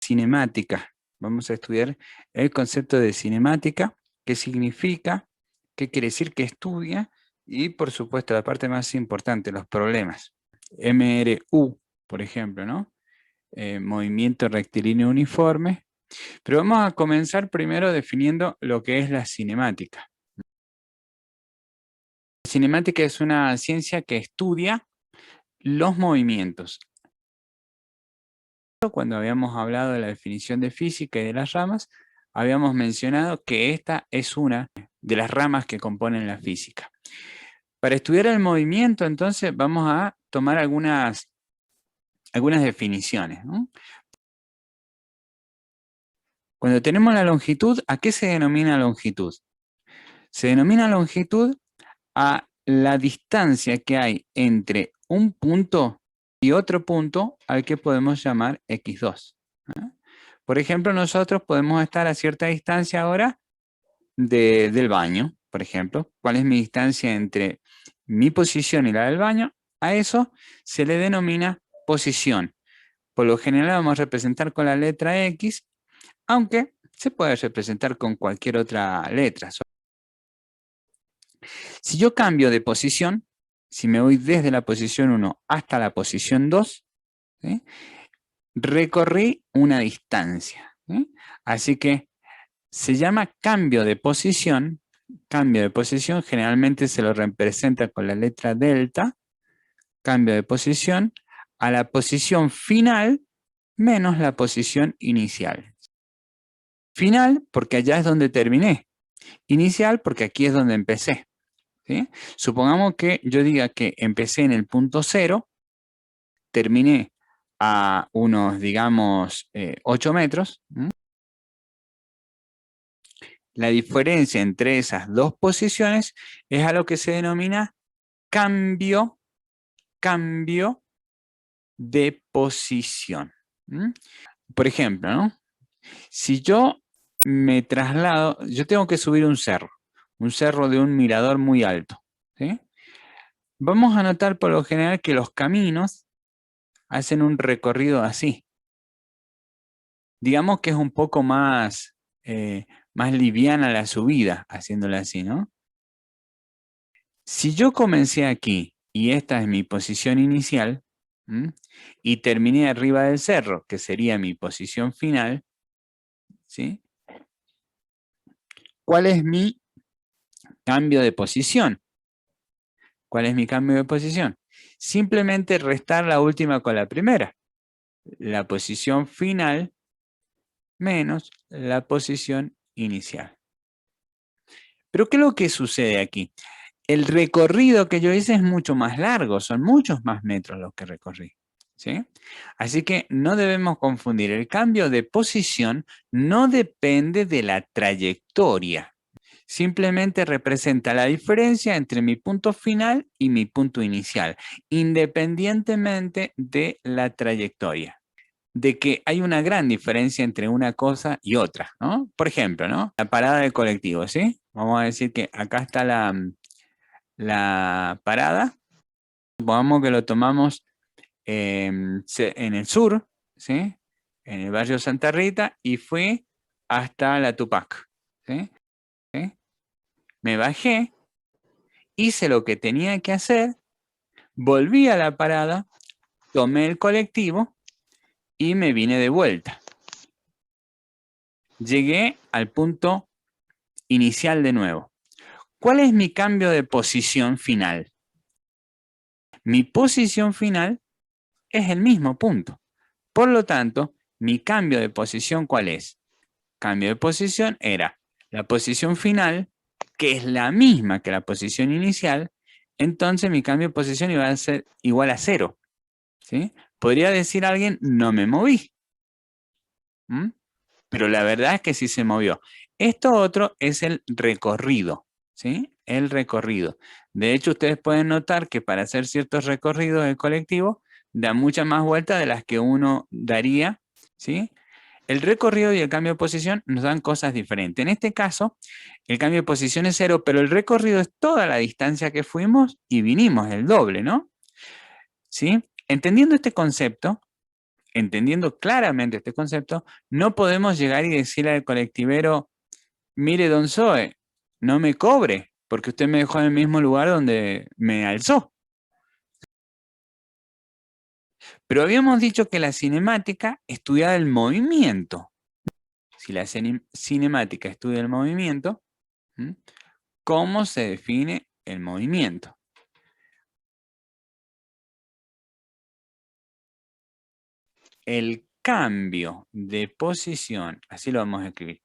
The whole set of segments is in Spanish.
cinemática. Vamos a estudiar el concepto de cinemática, qué significa, qué quiere decir que estudia, y por supuesto la parte más importante, los problemas. MRU, por ejemplo, ¿no? Movimiento rectilíneo uniforme. Pero vamos a comenzar primero definiendo lo que es la cinemática. La cinemática es una ciencia que estudia los movimientos. Cuando habíamos hablado de la definición de física y de las ramas, habíamos mencionado que esta es una de las ramas que componen la física. Para estudiar el movimiento, entonces, vamos a tomar algunas definiciones, ¿no? Cuando tenemos la longitud, ¿a qué se denomina longitud? Se denomina longitud a la distancia que hay entre un punto y otro punto al que podemos llamar x2. ¿Eh? Por ejemplo, nosotros podemos estar a cierta distancia ahora del baño, por ejemplo. ¿Cuál es mi distancia entre mi posición y la del baño? A eso se le denomina posición. Por lo general vamos a representar con la letra X, aunque se puede representar con cualquier otra letra. Si yo cambio de posición, si me voy desde la posición 1 hasta la posición 2, ¿sí? Recorrí una distancia, ¿sí? Así que se llama cambio de posición. Cambio de posición generalmente se lo representa con la letra delta, cambio de posición a la posición final menos la posición inicial. Final porque allá es donde terminé. Inicial porque aquí es donde empecé. ¿Sí? Supongamos que yo diga que empecé en el punto 0, terminé a unos, digamos, 8 metros. ¿Mm? La diferencia entre esas dos posiciones es a lo que se denomina cambio de posición. ¿Mm? Por ejemplo, ¿no? Si yo me traslado, yo tengo que subir un cerro de un mirador muy alto. ¿Sí? Vamos a notar por lo general que los caminos hacen un recorrido así. Digamos que es un poco más liviana la subida, haciéndola así, ¿no? Si yo comencé aquí y esta es mi posición inicial, ¿m? Y terminé arriba del cerro, que sería mi posición final, ¿sí? ¿Cuál es mi cambio de posición? ¿Cuál es mi cambio de posición? Simplemente restar la última con la primera. La posición final menos la posición inicial. Pero ¿qué es lo que sucede aquí? El recorrido que yo hice es mucho más largo, son muchos más metros los que recorrí. ¿Sí? Así que no debemos confundir. El cambio de posición no depende de la trayectoria. Simplemente representa la diferencia entre mi punto final y mi punto inicial, independientemente de la trayectoria. De que hay una gran diferencia entre una cosa y otra, ¿no? Por ejemplo, ¿no? La parada del colectivo, ¿sí? Vamos a decir que acá está la parada. Supongamos que lo tomamos en el sur, ¿sí? En el barrio Santa Rita, y fui hasta la Tupac, ¿sí? ¿Sí? Me bajé, hice lo que tenía que hacer, volví a la parada, tomé el colectivo y me vine de vuelta. Llegué al punto inicial de nuevo. ¿Cuál es mi cambio de posición final? Mi posición final es el mismo punto. Por lo tanto, mi cambio de posición, ¿cuál es? Cambio de posición era la posición final, que es la misma que la posición inicial, entonces mi cambio de posición iba a ser igual a 0. ¿Sí? Podría decir alguien, no me moví. ¿Mm? Pero la verdad es que sí se movió. Esto otro es el recorrido, ¿sí? El recorrido. De hecho, ustedes pueden notar que para hacer ciertos recorridos el colectivo da muchas más vueltas de las que uno daría, ¿sí? El recorrido y el cambio de posición nos dan cosas diferentes. En este caso, el cambio de posición es 0, pero el recorrido es toda la distancia que fuimos y vinimos, el doble, ¿no? ¿Sí? Entendiendo este concepto, entendiendo claramente este concepto, no podemos llegar y decirle al colectivero, mire, don Zoe, no me cobre, porque usted me dejó en el mismo lugar donde me alzó. Pero habíamos dicho que la cinemática estudiaba el movimiento. Si la cinemática estudia el movimiento, ¿m? ¿Cómo se define el movimiento? El cambio de posición, así lo vamos a escribir,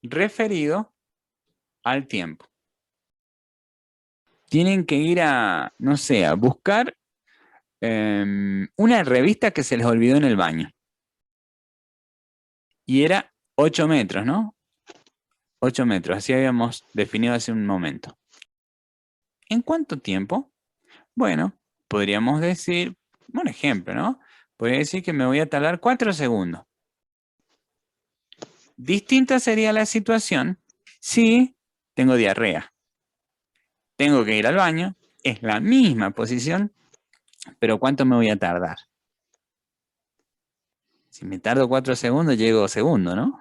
referido al tiempo. Tienen que ir a, no sé, a buscar una revista que se les olvidó en el baño. Y era 8 metros, ¿no? 8 metros, así habíamos definido hace un momento. ¿En cuánto tiempo? Bueno, podríamos decir, un ejemplo, ¿no? Podría decir que me voy a tardar 4 segundos. Distinta sería la situación si tengo diarrea. Tengo que ir al baño, es la misma posición, pero ¿cuánto me voy a tardar? Si me tardo 4 segundos, llego segundo, ¿no?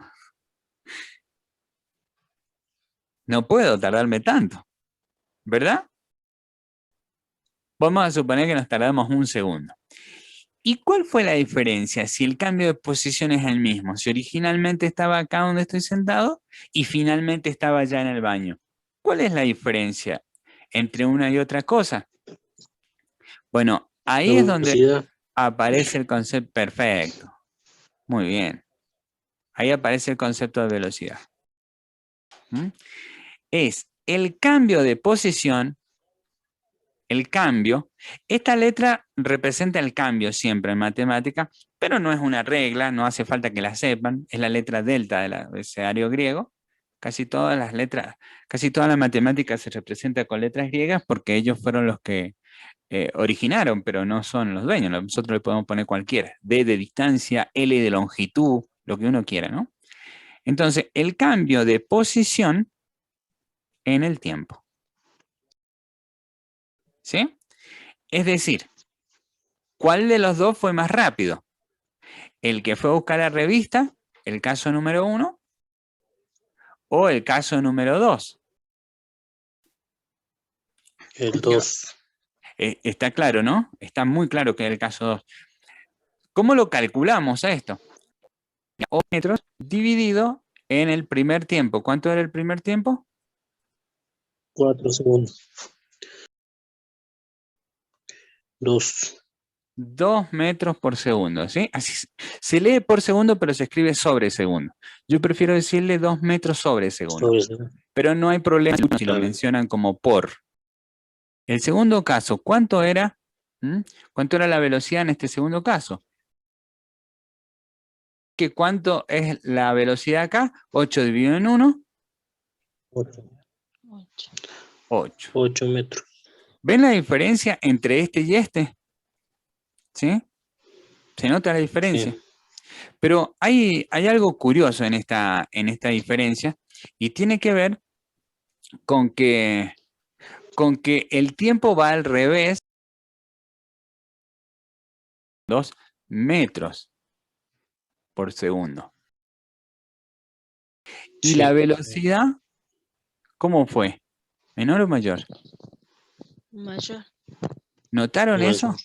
No puedo tardarme tanto, ¿verdad? Vamos a suponer que nos tardamos un segundo. ¿Y cuál fue la diferencia si el cambio de posición es el mismo? Si originalmente estaba acá donde estoy sentado y finalmente estaba ya en el baño. ¿Cuál es la diferencia entre una y otra cosa? Bueno, ahí es donde aparece el concepto perfecto. Muy bien. Ahí aparece el concepto de velocidad. ¿Mm? Es el cambio de posición, el cambio. Esta letra representa el cambio siempre en matemática, pero no es una regla, no hace falta que la sepan. Es la letra delta del abecedario griego. Casi todas las letras, casi toda la matemática se representa con letras griegas porque ellos fueron los que originaron, pero no son los dueños. Nosotros le podemos poner cualquiera. D de distancia, L de longitud, lo que uno quiera, ¿no? Entonces, el cambio de posición en el tiempo. ¿Sí? Es decir, ¿cuál de los dos fue más rápido? ¿El que fue a buscar la revista, el caso número 1, o el caso número 2? El 2. Está claro, ¿no? Está muy claro que es el caso 2. ¿Cómo lo calculamos a esto? 8 metros dividido en el primer tiempo. ¿Cuánto era el primer tiempo? 4 segundos. 2. 2 metros por segundo, ¿sí? Así se lee por segundo, pero se escribe sobre segundo. Yo prefiero decirle 2 metros sobre segundo. Pero no hay problema si lo mencionan como por. El segundo caso, ¿cuánto era? ¿Cuánto era la velocidad en este segundo caso? ¿Qué cuánto es la velocidad acá? 8 dividido en 1. 8. 8 metros. ¿Ven la diferencia entre este y este? ¿Sí? ¿Se nota la diferencia? Sí. Pero hay algo curioso en esta diferencia y tiene que ver con que el tiempo va al revés. 2 metros por segundo. ¿Y la velocidad cómo fue? ¿Menor o mayor? Mayor. ¿Notaron eso?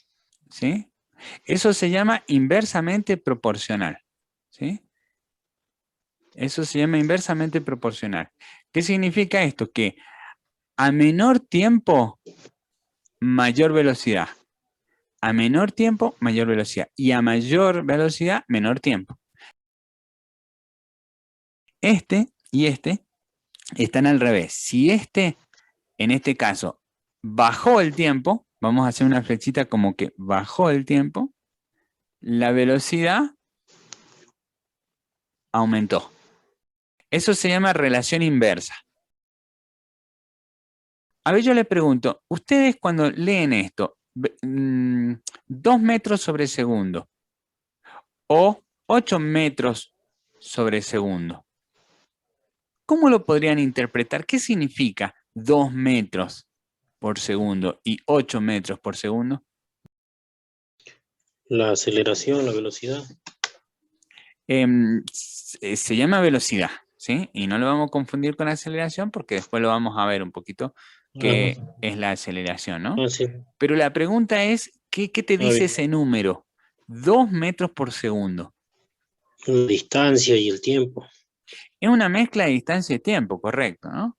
¿Sí? Eso se llama inversamente proporcional. ¿Sí? Eso se llama inversamente proporcional. ¿Qué significa esto? Que a menor tiempo, mayor velocidad. A menor tiempo, mayor velocidad. Y a mayor velocidad, menor tiempo. Este y este están al revés. Si este, en este caso, bajó el tiempo, vamos a hacer una flechita como que bajó el tiempo, la velocidad aumentó. Eso se llama relación inversa. A ver, yo les pregunto, ustedes cuando leen esto, 2 metros sobre segundo o 8 metros sobre segundo, ¿cómo lo podrían interpretar? ¿Qué significa 2 metros por segundo y 8 metros por segundo? La aceleración, la velocidad. Se llama velocidad, ¿sí? Y no lo vamos a confundir con aceleración porque después lo vamos a ver un poquito qué Ajá. es la aceleración, ¿no? Ah, sí. Pero la pregunta es, ¿qué te dice bien. ese número? 2 metros por segundo. La distancia y el tiempo. Es una mezcla de distancia y tiempo, correcto, ¿no?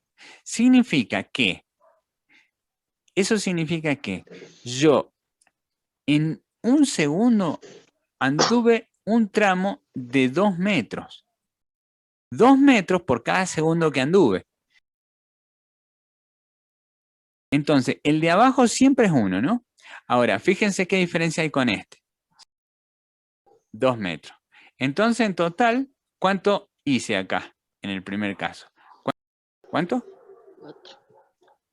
Eso significa que yo en un segundo anduve un tramo de 2 metros. 2 metros por cada segundo que anduve. Entonces, el de abajo siempre es 1, ¿no? Ahora, fíjense qué diferencia hay con este. 2 metros. Entonces, en total, ¿cuánto hice acá en el primer caso? ¿Cuánto? 4.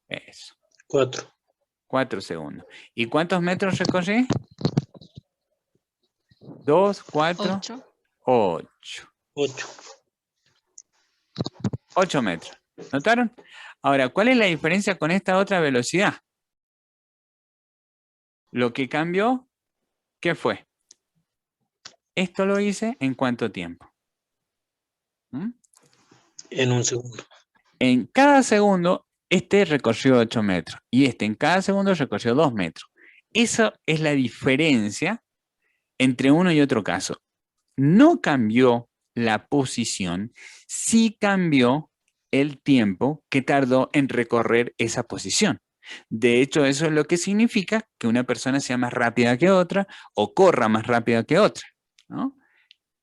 Eso. 4. 4 segundos. ¿Y cuántos metros recorrí? 2, 4, 8. 8. 8. 8 metros. ¿Notaron? Ahora, ¿cuál es la diferencia con esta otra velocidad? Lo que cambió, ¿qué fue? Esto lo hice en ¿cuánto tiempo? ¿Mm? En un segundo. En cada segundo, este recorrió 8 metros y este en cada segundo recorrió 2 metros. Esa es la diferencia entre uno y otro caso. No cambió la posición, sí cambió el tiempo que tardó en recorrer esa posición. De hecho, eso es lo que significa que una persona sea más rápida que otra o corra más rápida que otra, ¿no?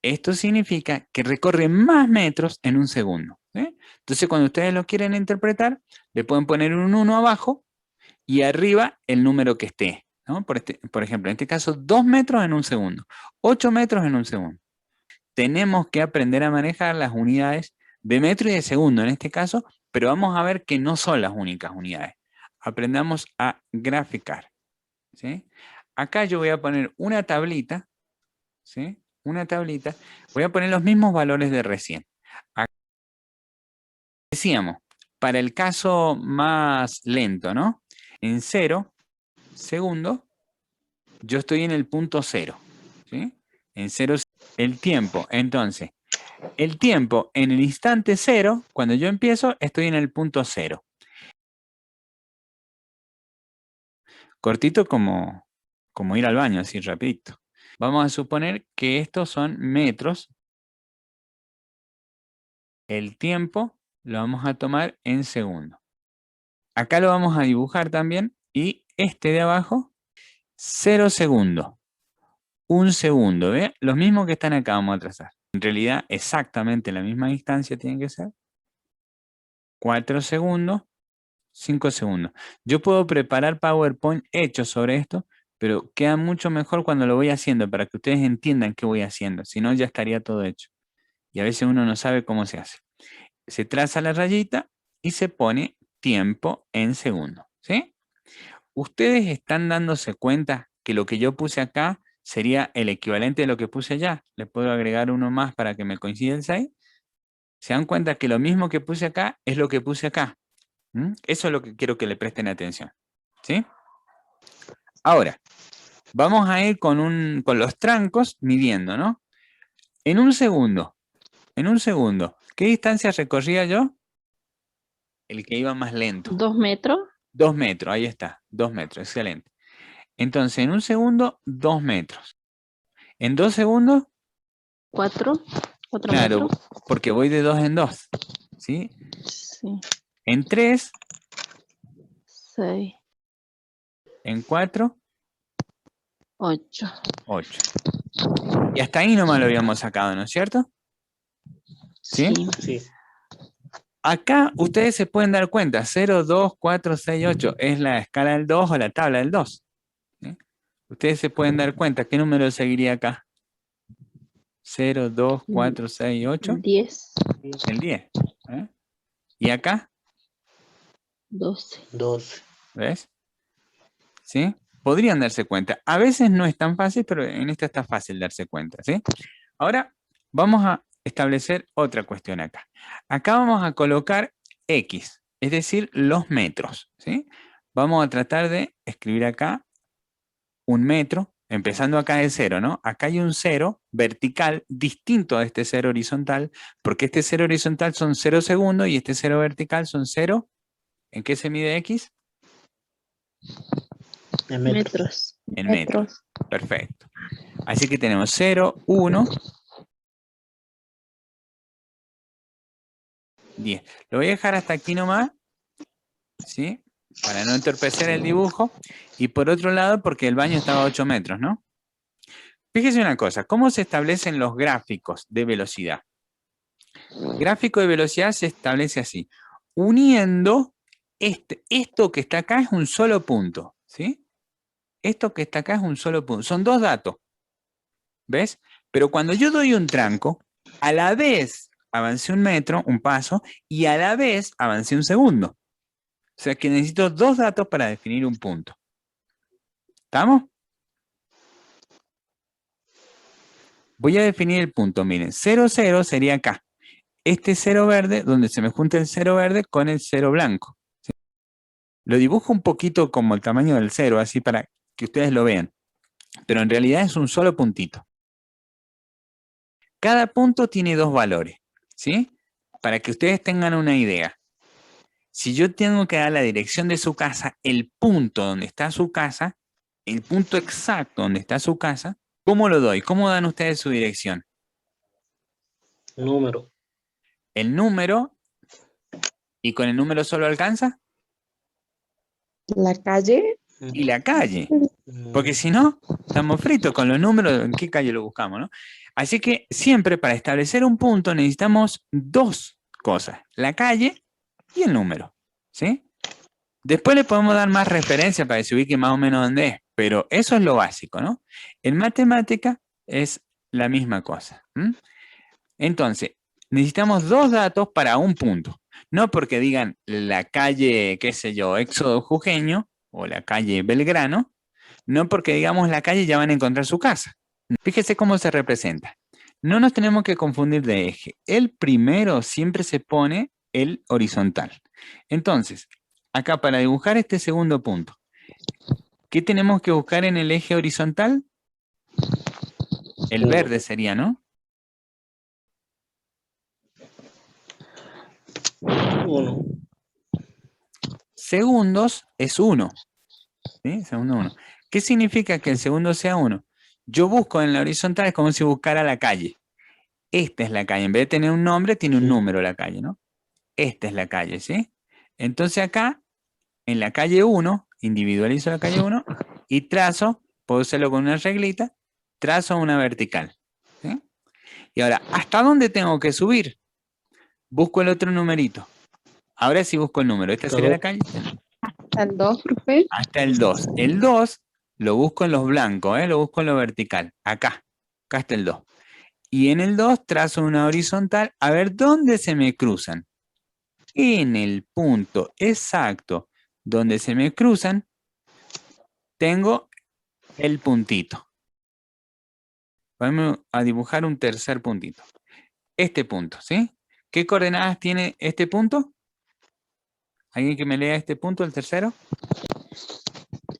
Esto significa que recorre más metros en un segundo, ¿sí? Entonces, cuando ustedes lo quieren interpretar, le pueden poner un 1 abajo y arriba el número que esté, ¿no? Por ejemplo, en este caso, 2 metros en un segundo, 8 metros en un segundo. Tenemos que aprender a manejar las unidades de metro y de segundo en este caso, pero vamos a ver que no son las únicas unidades. Aprendamos a graficar, ¿sí? Acá yo voy a poner una tablita, ¿sí? Una tablita. Voy a poner los mismos valores de recién. Acá decíamos, para el caso más lento, ¿no? En 0 segundos, yo estoy en el punto 0, ¿sí? En 0 el tiempo. Entonces, el tiempo en el instante 0, cuando yo empiezo, estoy en el punto 0. Cortito como ir al baño, así rapidito. Vamos a suponer que estos son metros. El tiempo lo vamos a tomar en segundos. Acá lo vamos a dibujar también y este de abajo, 0 segundos, 1 segundo, ¿ve? Los mismos que están acá vamos a trazar. En realidad, exactamente la misma distancia tiene que ser. 4 segundos, 5 segundos. Yo puedo preparar PowerPoint hecho sobre esto, pero queda mucho mejor cuando lo voy haciendo para que ustedes entiendan qué voy haciendo. Si no, ya estaría todo hecho. Y a veces uno no sabe cómo se hace. Se traza la rayita y se pone tiempo en segundos, ¿sí? Ustedes están dándose cuenta que lo que yo puse acá sería el equivalente de lo que puse allá. Le puedo agregar uno más para que me coincida el 6. Se dan cuenta que lo mismo que puse acá es lo que puse acá. Eso es lo que quiero que le presten atención, ¿sí? Ahora, vamos a ir con los trancos midiendo, ¿no? En un segundo, ¿qué distancia recorría yo? El que iba más lento. 2 metros. 2 metros, ahí está, 2 metros, excelente. Entonces, en un segundo, 2 metros. En 2 segundos, 4. 4 claro, metros. porque voy de 2 en 2, ¿sí? Sí. En 3, 6. en 4, 8. 8. Y hasta ahí nomás lo habíamos sacado, ¿no es cierto? ¿Sí? Sí. Acá ustedes se pueden dar cuenta, 0, 2, 4, 6, 8 es la escala del 2 o la tabla del 2. ¿Sí? Ustedes se pueden dar cuenta, ¿qué número seguiría acá? 0, 2, 4, 6, 8. 10. El 10. ¿Eh? ¿Y acá? 12. 12. ¿Ves? ¿Sí? Podrían darse cuenta. A veces no es tan fácil, pero en esta está fácil darse cuenta, ¿sí? Ahora vamos a establecer otra cuestión acá. Acá vamos a colocar X, es decir, los metros, ¿sí? Vamos a tratar de escribir acá 1 metro, Empezando acá de 0, ¿no? Acá hay un 0 vertical distinto a este 0 horizontal, porque este 0 horizontal son 0 segundos y este 0 vertical son 0. ¿En qué se mide X? En metros. Metros. En metros. Perfecto. Así que tenemos 0, 1, 10. Lo voy a dejar hasta aquí nomás, ¿sí? Para no entorpecer el dibujo. Y por otro lado, porque el baño estaba a 8 metros, ¿no? Fíjese una cosa, ¿cómo se establecen los gráficos de velocidad? Gráfico de velocidad se establece así, uniendo esto que está acá es un solo punto, ¿sí? Esto que está acá es un solo punto, son dos datos, ¿ves? Pero cuando yo doy un tranco, a la vez avancé un metro, un paso, y a la vez avancé un segundo. O sea que necesito dos datos para definir un punto. ¿Estamos? Voy a definir el punto, miren, 0, 0 sería acá. Este 0 verde, donde se me junta el 0 verde con el 0 blanco. ¿Sí? Lo dibujo un poquito como el tamaño del 0, así para que ustedes lo vean. Pero en realidad es un solo puntito. Cada punto tiene dos valores, ¿sí? Para que ustedes tengan una idea. Si yo tengo que dar la dirección de su casa, el punto donde está su casa, el punto exacto donde está su casa, ¿cómo lo doy? ¿Cómo dan ustedes su dirección? Número. El número, ¿y con el número solo alcanza? La calle. Y la calle. Porque si no, estamos fritos con los números, ¿en qué calle lo buscamos, no? Así que siempre para establecer un punto necesitamos dos cosas, la calle y el número, ¿sí? Después le podemos dar más referencia para que se ubique más o menos dónde es, pero eso es lo básico, ¿no? En matemática es la misma cosa. Entonces, necesitamos dos datos para un punto. No porque digan la calle, qué sé yo, Éxodo Jujeño o la calle Belgrano, no porque digamos la calle ya van a encontrar su casa. Fíjese cómo se representa. No nos tenemos que confundir de eje. El primero siempre se pone el horizontal. Entonces, acá para dibujar este segundo punto, ¿qué tenemos que buscar en el eje horizontal? El verde sería, ¿no? 1. Segundos es 1. ¿Sí? Segundo 1. ¿Qué significa que el segundo sea 1? Yo busco en la horizontal, es como si buscara la calle. Esta es la calle. En vez de tener un nombre, tiene un número la calle, ¿no? Esta es la calle, ¿sí? Entonces acá, en la calle 1, individualizo la calle 1 y trazo, puedo hacerlo con una reglita, trazo una vertical. ¿Sí? Y ahora, ¿hasta dónde tengo que subir? Busco el otro numerito. Ahora sí busco el número. ¿Esta sería la calle? Hasta el 2, profe. Hasta el 2. El 2 lo busco en los blancos, lo busco en lo vertical. Acá. Acá está el 2. Y en el 2 trazo una horizontal. A ver dónde se me cruzan. En el punto exacto donde se me cruzan, tengo el puntito. Vamos a dibujar un tercer puntito. Este punto, ¿sí? ¿Qué coordenadas tiene este punto? ¿Alguien que me lea este punto, el tercero?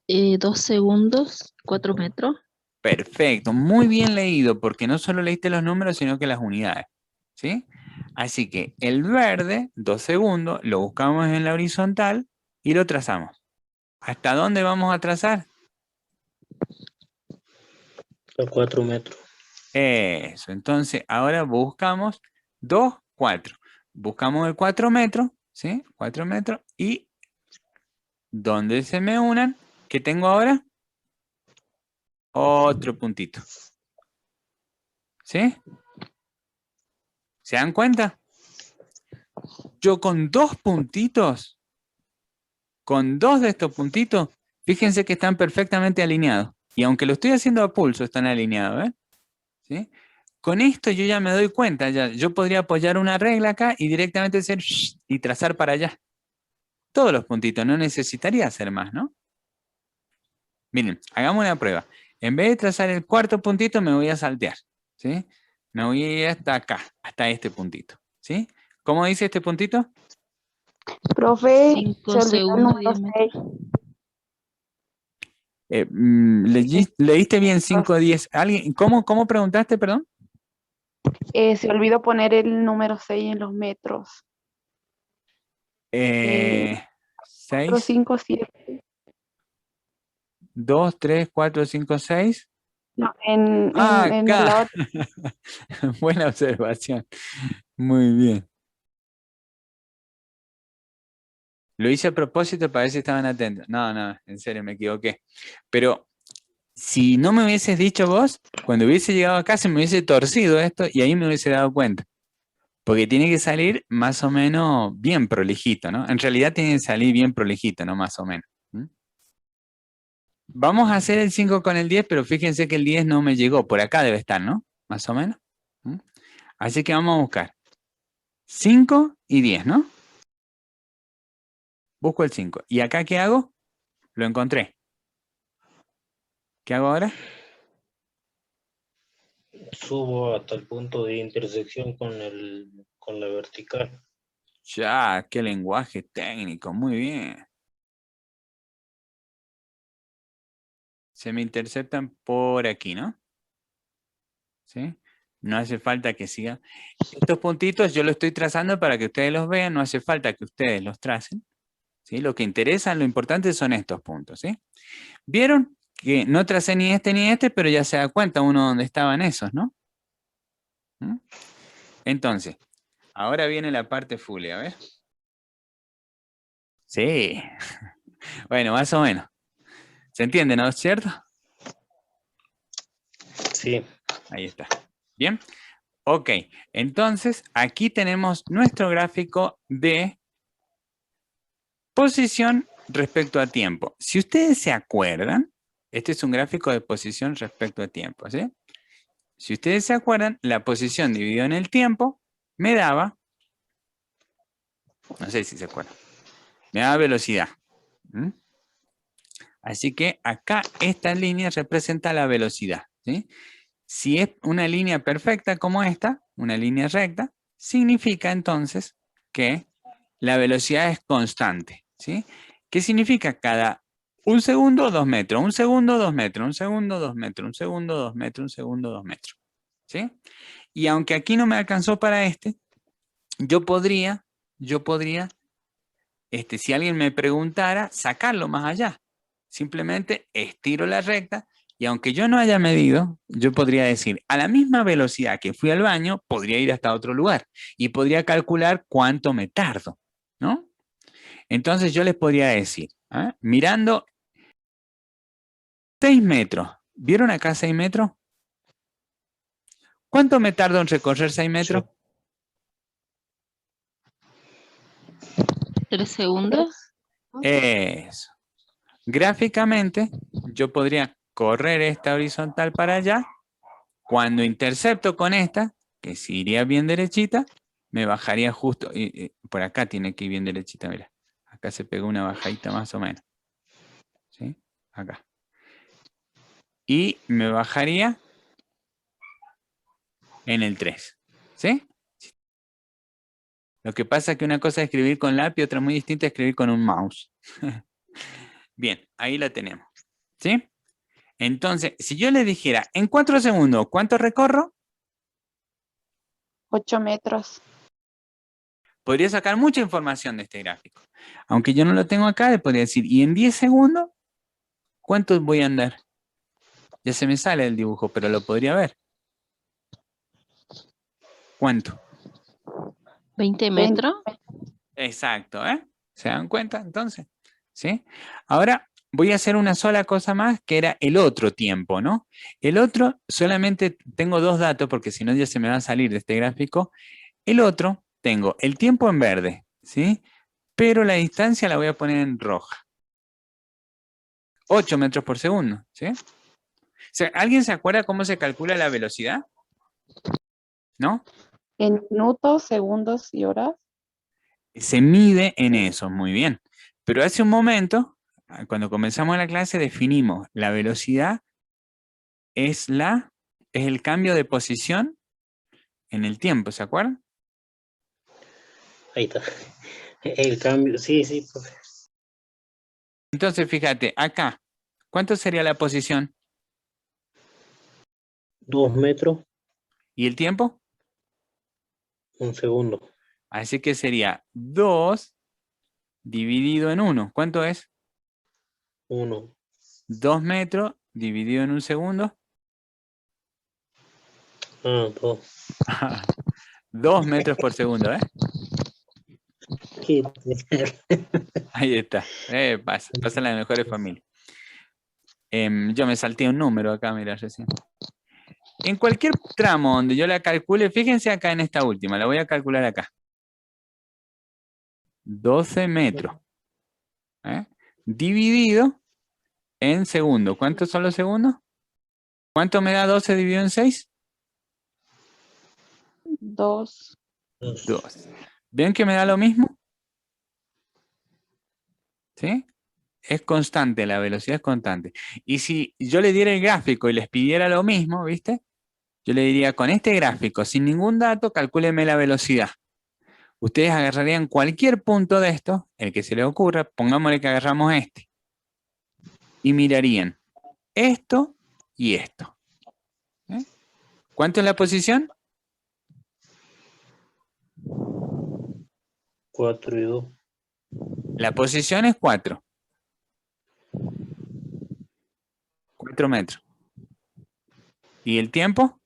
2 segundos, 4 metros. Perfecto, muy bien leído, porque no solo leíste los números, sino que las unidades, ¿sí? Así que el verde, 2 segundos, lo buscamos en la horizontal y lo trazamos. ¿Hasta dónde vamos a trazar? A 4 metros. Eso, entonces ahora buscamos 2, 4. Buscamos el 4 metros, ¿sí? 4 metros y donde se me unan, ¿qué tengo ahora? Otro puntito. ¿Sí? ¿Se dan cuenta? Yo con dos puntitos, con dos de estos puntitos, fíjense que están perfectamente alineados. Y aunque lo estoy haciendo a pulso, están alineados, ¿sí? Con esto yo ya me doy cuenta, ya, yo podría apoyar una regla acá y directamente hacer y trazar para allá. Todos los puntitos, no necesitaría hacer más, ¿no? Miren, hagamos una prueba. En vez de trazar el cuarto puntito, me voy a saltear, ¿sí? Me voy a ir hasta acá, hasta este puntito, ¿sí? ¿Cómo dice este puntito? Profe, 5 se olvidó el segundos, número 10 metros. 6. ¿Leíste bien 5, 10? ¿Alguien? ¿Cómo preguntaste, perdón? Se olvidó poner el número 6 en los metros. 4, 6, 5, 7. 2, 3, 4, 5, 6. No, en Acá. la otra. Buena observación. Muy bien. Lo hice a propósito para ver si estaban atentos. No, en serio, me equivoqué. Pero si no me hubieses dicho vos, cuando hubiese llegado acá se me hubiese torcido esto y ahí me hubiese dado cuenta. Porque tiene que salir más o menos bien prolijito, ¿no? En realidad tiene que salir bien prolijito, no más o menos. Vamos a hacer el 5 con el 10, pero fíjense que el 10 no me llegó. Por acá debe estar, ¿no? Más o menos. Así que vamos a buscar 5 y 10, ¿no? Busco el 5. ¿Y acá qué hago? Lo encontré. ¿Qué hago ahora? Subo hasta el punto de intersección con la vertical. Ya, qué lenguaje técnico. Muy bien. Se me interceptan por aquí, ¿no? ¿Sí? No hace falta que siga. Estos puntitos yo los estoy trazando para que ustedes los vean. No hace falta que ustedes los tracen. ¿Sí? Lo que interesa, lo importante son estos puntos. ¿Sí? ¿Vieron? Que no tracé ni este, pero ya se da cuenta uno dónde estaban esos, ¿no? Entonces, ahora viene la parte full, a ver. Sí. Bueno, más o menos. ¿Se entiende, no es cierto? Sí. Ahí está. Bien. Ok, entonces aquí tenemos nuestro gráfico de posición respecto a tiempo. Si ustedes se acuerdan, este es un gráfico de posición respecto a tiempo, ¿sí? Si ustedes se acuerdan, la posición dividida en el tiempo me daba, no sé si se acuerdan, me daba velocidad. Así que acá esta línea representa la velocidad, ¿sí? Si es una línea perfecta como esta, una línea recta, significa entonces que la velocidad es constante, ¿sí? ¿Qué significa? Cada un segundo, 2 metros, un segundo, 2 metros, un segundo, 2 metros, un segundo, 2 metros, un segundo, 2 metros, ¿sí? Y aunque aquí no me alcanzó para yo podría, si alguien me preguntara, sacarlo más allá. Simplemente estiro la recta y aunque yo no haya medido, yo podría decir, a la misma velocidad que fui al baño, podría ir hasta otro lugar y podría calcular cuánto me tardo, ¿no? Entonces yo les podría decir, mirando 6 metros, ¿vieron acá 6 metros? ¿Cuánto me tardo en recorrer 6 metros? 3 segundos. Eso. Gráficamente, yo podría correr esta horizontal para allá. Cuando intercepto con esta, que si iría bien derechita, me bajaría justo. Por acá tiene que ir bien derechita, mira. Acá se pegó una bajadita más o menos. ¿Sí? Acá. Y me bajaría en el 3. ¿Sí? Lo que pasa es que una cosa es escribir con lápiz, otra muy distinta es escribir con un mouse. Bien, ahí la tenemos. ¿Sí? Entonces, si yo le dijera, en 4 segundos, ¿cuánto recorro? 8 metros. Podría sacar mucha información de este gráfico. Aunque yo no lo tengo acá, le podría decir, ¿y en 10 segundos cuánto voy a andar? Ya se me sale el dibujo, pero lo podría ver. ¿Cuánto? 20 metros. Exacto, ¿eh? ¿Se dan cuenta entonces? ¿Sí? Ahora voy a hacer una sola cosa más, que era el otro tiempo, ¿no? El otro, solamente tengo 2 datos, porque si no ya se me va a salir de este gráfico. El otro, tengo el tiempo en verde, ¿sí? Pero la distancia la voy a poner en roja. 8 metros por segundo, ¿sí? ¿Alguien se acuerda cómo se calcula la velocidad? ¿No? En minutos, segundos y horas. Se mide en eso, muy bien. Pero hace un momento, cuando comenzamos la clase, definimos la velocidad es el cambio de posición en el tiempo, ¿se acuerdan? Ahí está. El cambio, sí, profe. Entonces, fíjate, acá, ¿Cuánto sería la posición? 2 metros, ¿Y el tiempo? 1 segundo. Así que sería 2 dividido en 1. ¿Cuánto es? 1. 2 metros dividido en 1 segundo. 2. 2 metros por segundo, ¿eh? Ahí está. Pasa en las mejores familias. Yo me salté un número acá, mira, recién. En cualquier tramo donde yo la calcule, fíjense acá en esta última, la voy a calcular acá. 12 metros. Dividido en segundos. ¿Cuántos son los segundos? ¿Cuánto me da 12 dividido en 6? 2. 2. ¿Ven que me da lo mismo? ¿Sí? Es constante, la velocidad es constante. Y si yo le diera el gráfico y les pidiera lo mismo, ¿viste? Yo le diría, con este gráfico, sin ningún dato, calcúleme la velocidad. Ustedes agarrarían cualquier punto de esto, el que se les ocurra, pongámosle que agarramos este. Y mirarían esto y esto. ¿Cuánto es la posición? 4 y 2. La posición es 4. 4 metros. ¿Y el tiempo?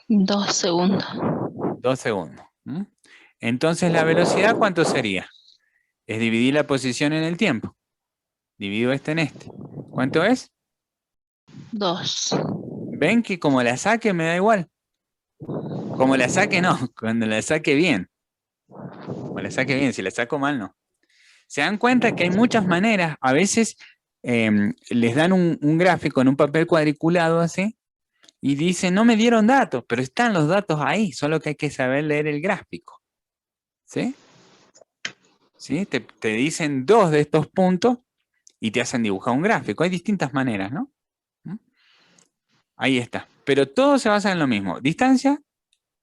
2 segundos. 2 segundos. Entonces, ¿la velocidad cuánto sería? Es dividir la posición en el tiempo. Divido este en este. ¿Cuánto es? 2. ¿Ven que como la saque me da igual? Como la saque no, cuando la saque bien. Como la saque bien, si la saco mal no. Se dan cuenta que hay muchas maneras. A veces les dan un gráfico en un papel cuadriculado así y dicen, no me dieron datos, pero están los datos ahí, solo que hay que saber leer el gráfico. ¿Sí? ¿Sí? Te dicen 2 de estos puntos y te hacen dibujar un gráfico. Hay distintas maneras, ¿no? Ahí está. Pero todo se basa en lo mismo. Distancia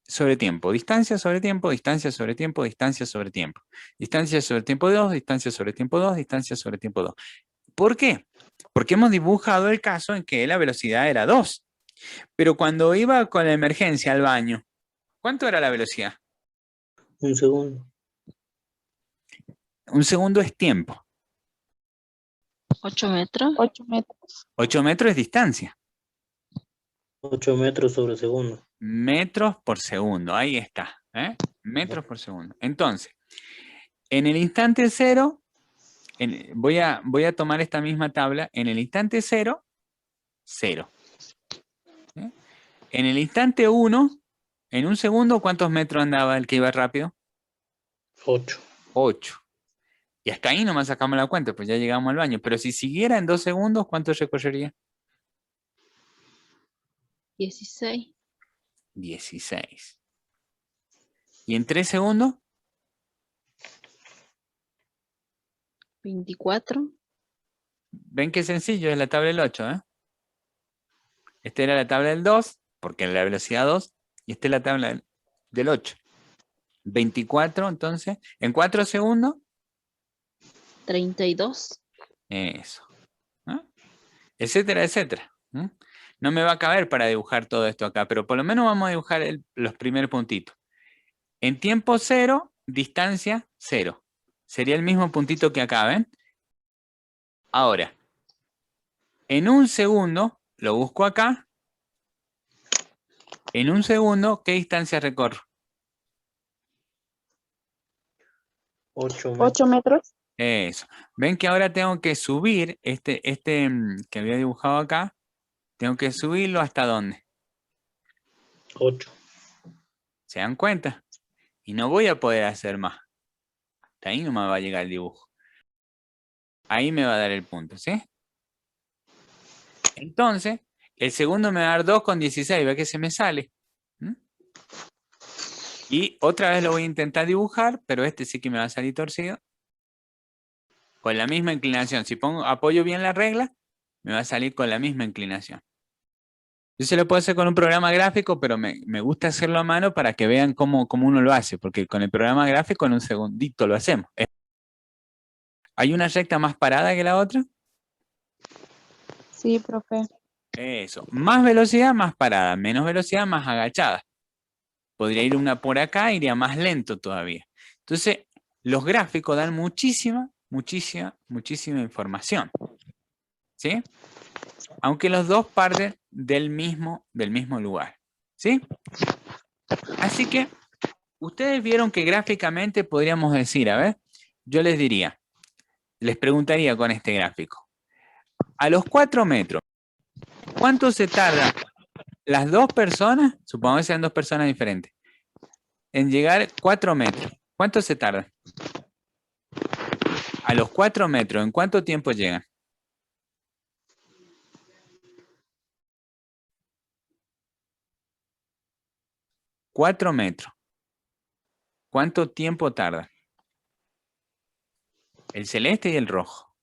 sobre tiempo. Distancia sobre tiempo. Distancia sobre tiempo. Distancia sobre tiempo. Distancia sobre tiempo 2. Distancia sobre tiempo 2. Distancia sobre tiempo 2. ¿Por qué? Porque hemos dibujado el caso en que la velocidad era 2. Pero cuando iba con la emergencia al baño, ¿cuánto era la velocidad? 1 segundo. 1 segundo es tiempo. 8 metros. 8 metros. 8 metros es distancia. 8 metros sobre segundo. Metros por segundo, ahí está. Metros por segundo. Entonces, en el instante 0, voy a tomar esta misma tabla. En el instante 0, 0. En el instante 1, en 1 segundo, ¿cuántos metros andaba el que iba rápido? 8. 8. Y hasta ahí nomás sacamos la cuenta, pues ya llegamos al baño. Pero si siguiera en 2 segundos, ¿cuánto recorrería? 16. 16. ¿Y en 3 segundos? 24. ¿Ven qué sencillo? Es la tabla del 8, ¿eh? Esta era la tabla del 2, porque era la velocidad 2, y esta es la tabla del 8. 24, entonces, en 4 segundos. 32. Eso. Etcétera, etcétera. No me va a caber para dibujar todo esto acá, pero por lo menos vamos a dibujar los primeros puntitos. En tiempo 0, distancia 0. Sería el mismo puntito que acá, ¿ven? Ahora, en 1 segundo, lo busco acá. En 1 segundo, ¿qué distancia recorro? 8 metros. 8 metros. Eso. Ven que ahora tengo que subir este que había dibujado acá. Tengo que subirlo ¿hasta dónde? 8. ¿Se dan cuenta? Y no voy a poder hacer más. Hasta ahí no me va a llegar el dibujo. Ahí me va a dar el punto, ¿sí? Entonces, el segundo me va a dar 2,16. Ve que se me sale. Y otra vez lo voy a intentar dibujar, pero este sí que me va a salir torcido. Con la misma inclinación. Si apoyo bien la regla, me va a salir con la misma inclinación. Yo se lo puedo hacer con un programa gráfico, pero me gusta hacerlo a mano para que vean cómo uno lo hace, porque con el programa gráfico en un segundito lo hacemos. ¿Hay una recta más parada que la otra? Sí, profe. Eso. Más velocidad, más parada. Menos velocidad, más agachada. Podría ir una por acá, iría más lento todavía. Entonces, los gráficos dan muchísima información. ¿Sí? Aunque los dos parten del mismo lugar. ¿Sí? Así que, ustedes vieron que gráficamente podríamos decir, a ver, yo les diría, les preguntaría con este gráfico, a los 4 metros, ¿cuánto se tarda las dos personas, supongamos que sean dos personas diferentes, en llegar 4 metros? ¿Cuánto se tarda? A los 4 metros, ¿en cuánto tiempo llegan? ¿4 metros? ¿Cuánto tiempo tarda? El celeste y el rojo.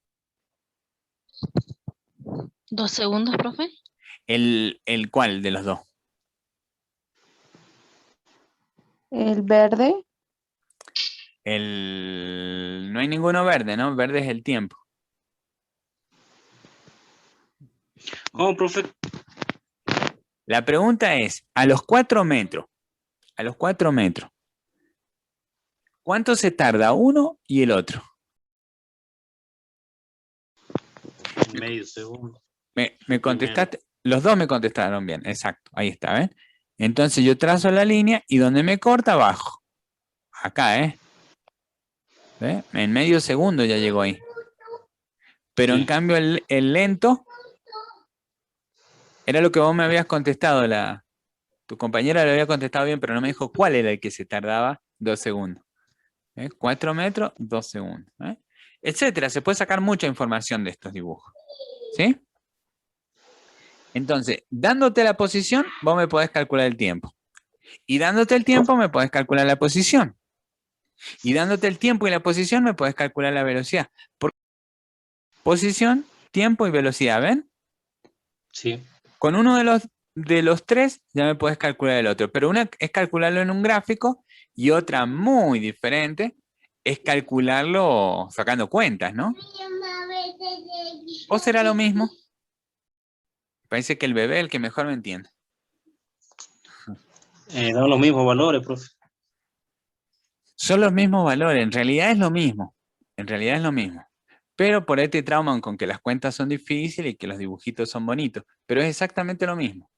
2 segundos, profe. ¿El cuál de los dos? El verde. No hay ninguno verde, ¿no? Verde es el tiempo. Oh, profe, La pregunta es, a los 4 metros, ¿cuánto se tarda uno y el otro? medio segundo. Me contestaste, los dos me contestaron bien, exacto, ahí está, ¿ven? Entonces yo trazo la línea y donde me corta, bajo. Acá, ¿eh? ¿Ve? En medio segundo ya llegó ahí. Pero en Sí. cambio el lento, era lo que vos me habías contestado, tu compañera lo había contestado bien, pero no me dijo cuál era el que se tardaba 2 segundos. 4 metros, 2 segundos. Etcétera. Se puede sacar mucha información de estos dibujos. ¿Sí? Entonces, dándote la posición, vos me podés calcular el tiempo. Y dándote el tiempo, me podés calcular la posición. Y dándote el tiempo y la posición, me podés calcular la velocidad. Posición, tiempo y velocidad, ¿ven? Sí. Con uno de los tres, ya me podés calcular el otro. Pero una es calcularlo en un gráfico y otra muy diferente es calcularlo sacando cuentas, ¿no? ¿O será lo mismo? Parece que el bebé es el que mejor me entiende. Dan los mismos valores, profe. Son los mismos valores, en realidad es lo mismo. En realidad es lo mismo. Pero por ahí te trauman con que las cuentas son difíciles y que los dibujitos son bonitos. Pero es exactamente lo mismo.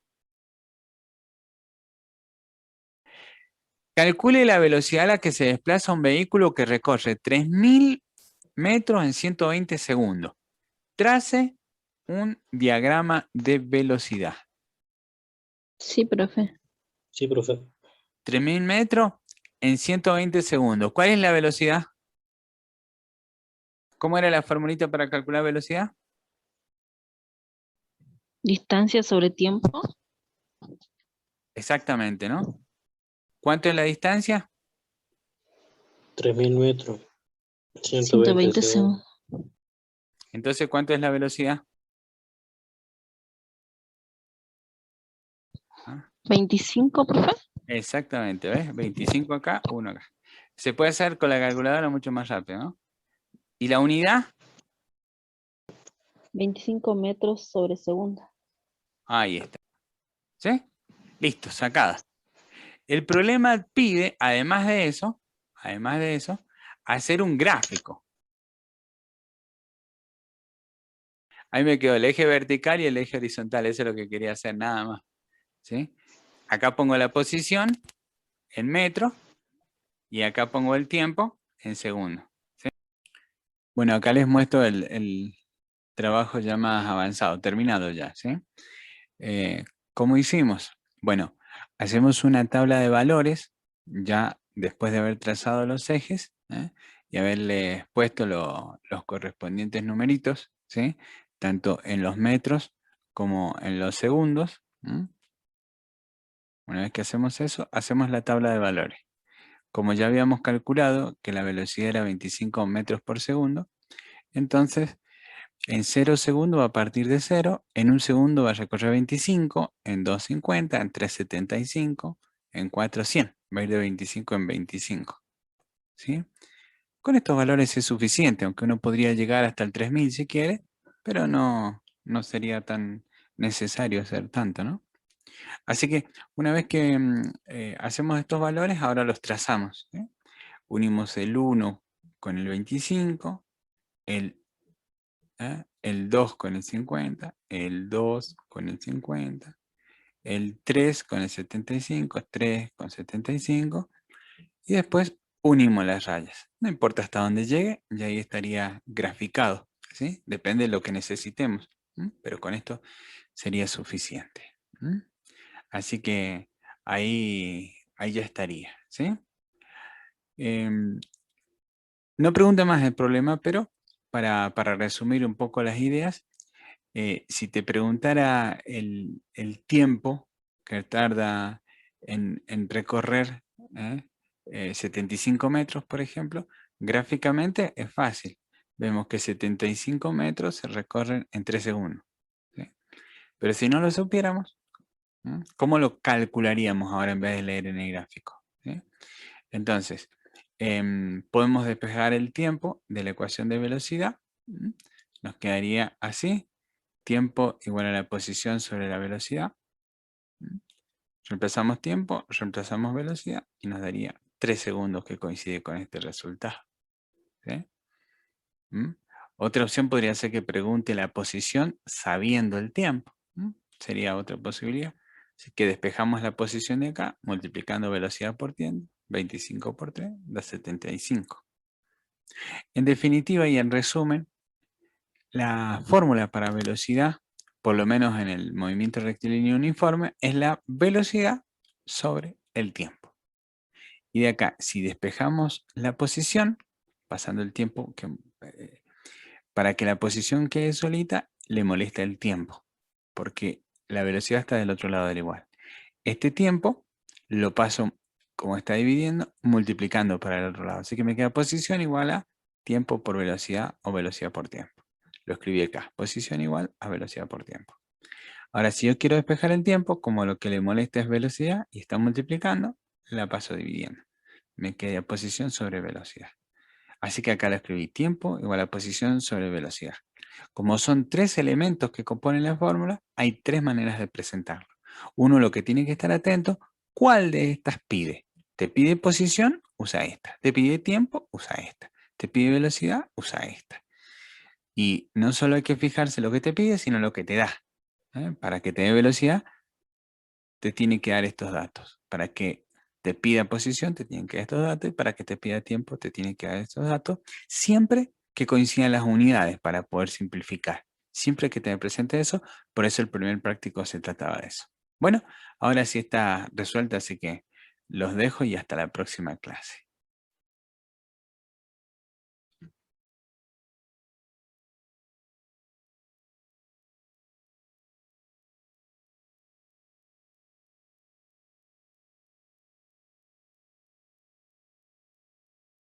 Calcule la velocidad a la que se desplaza un vehículo que recorre 3000 metros en 120 segundos. Trace un diagrama de velocidad. Sí, profe. Sí, profe. 3000 metros en 120 segundos. ¿Cuál es la velocidad? ¿Cómo era la formulita para calcular velocidad? Distancia sobre tiempo. Exactamente, ¿no? ¿Cuánto es la distancia? 3000 metros. 120 segundos. Entonces, ¿cuánto es la velocidad? 25, profe. Exactamente, ¿ves? 25 acá, 1 acá. Se puede hacer con la calculadora mucho más rápido, ¿no? ¿Y la unidad? 25 metros sobre segundo. Ahí está. ¿Sí? Listo, sacada. El problema pide, además de eso, hacer un gráfico. Ahí me quedó el eje vertical y el eje horizontal. Eso es lo que quería hacer, nada más. ¿Sí? Acá pongo la posición en metros y acá pongo el tiempo en segundos. ¿Sí? Bueno, acá les muestro el trabajo ya más avanzado, terminado ya. ¿Sí? ¿Cómo hicimos? Bueno, hacemos una tabla de valores ya después de haber trazado los ejes y haberle puesto los correspondientes numeritos, ¿sí? Tanto en los metros como en los segundos. Una vez que hacemos eso, hacemos la tabla de valores. Como ya habíamos calculado que la velocidad era 25 metros por segundo, entonces en 0 segundos va a partir de 0, en 1 segundo va a recorrer 25, en 2 50, en 3 75, en 4 100. Va a ir de 25 en 25. ¿Sí? Con estos valores es suficiente, aunque uno podría llegar hasta el 3000 si quiere, pero no No sería tan necesario hacer tanto, ¿no? Así que una vez que hacemos estos valores, ahora los trazamos. Unimos el 1 con el 25, el 2 con el 50, el 2 con el 50, el 3 con el 75, 3 con 75, y después unimos las rayas. No importa hasta dónde llegue, ya ahí estaría graficado, ¿sí? Depende de lo que necesitemos, pero con esto sería suficiente. Así que ahí ya estaría, ¿sí? No pregunta más el problema, pero para resumir un poco las ideas, si te preguntara el tiempo que tarda en recorrer 75 metros, por ejemplo, gráficamente es fácil. Vemos que 75 metros se recorren en 3 segundos. ¿Sí? Pero si no lo supiéramos, ¿cómo lo calcularíamos ahora en vez de leer en el gráfico? ¿Sí? Entonces, podemos despejar el tiempo de la ecuación de velocidad. Nos quedaría así. Tiempo igual a la posición sobre la velocidad. Reemplazamos tiempo, reemplazamos velocidad y nos daría 3 segundos que coincide con este resultado. ¿Sí? Otra opción podría ser que pregunte la posición sabiendo el tiempo. Sería otra posibilidad. Así que despejamos la posición de acá, multiplicando velocidad por tiempo, 25 por 3 da 75. En definitiva y en resumen, la fórmula para velocidad, por lo menos en el movimiento rectilíneo uniforme, es la velocidad sobre el tiempo. Y de acá, si despejamos la posición, pasando el tiempo, para que la posición quede solita, le molesta el tiempo, porque la velocidad está del otro lado del igual. Este tiempo lo paso, como está dividiendo, multiplicando para el otro lado. Así que me queda posición igual a tiempo por velocidad o velocidad por tiempo. Lo escribí acá, posición igual a velocidad por tiempo. Ahora, si yo quiero despejar el tiempo, como lo que le molesta es velocidad y está multiplicando, la paso dividiendo. Me queda posición sobre velocidad. Así que acá lo escribí, tiempo igual a posición sobre velocidad. Como son 3 elementos que componen la fórmula, hay 3 maneras de presentarlo. Uno lo que tiene que estar atento, ¿cuál de estas pide? ¿Te pide posición? Usa esta. ¿Te pide tiempo? Usa esta. ¿Te pide velocidad? Usa esta. Y no solo hay que fijarse lo que te pide, sino lo que te da. Para que te dé velocidad, te tiene que dar estos datos. Para que te pida posición, te tienen que dar estos datos. Y para que te pida tiempo, te tienen que dar estos datos. Siempre que coincidan las unidades para poder simplificar. Siempre que te presente eso, por eso el primer práctico se trataba de eso. Bueno, ahora sí está resuelta, así que los dejo y hasta la próxima clase.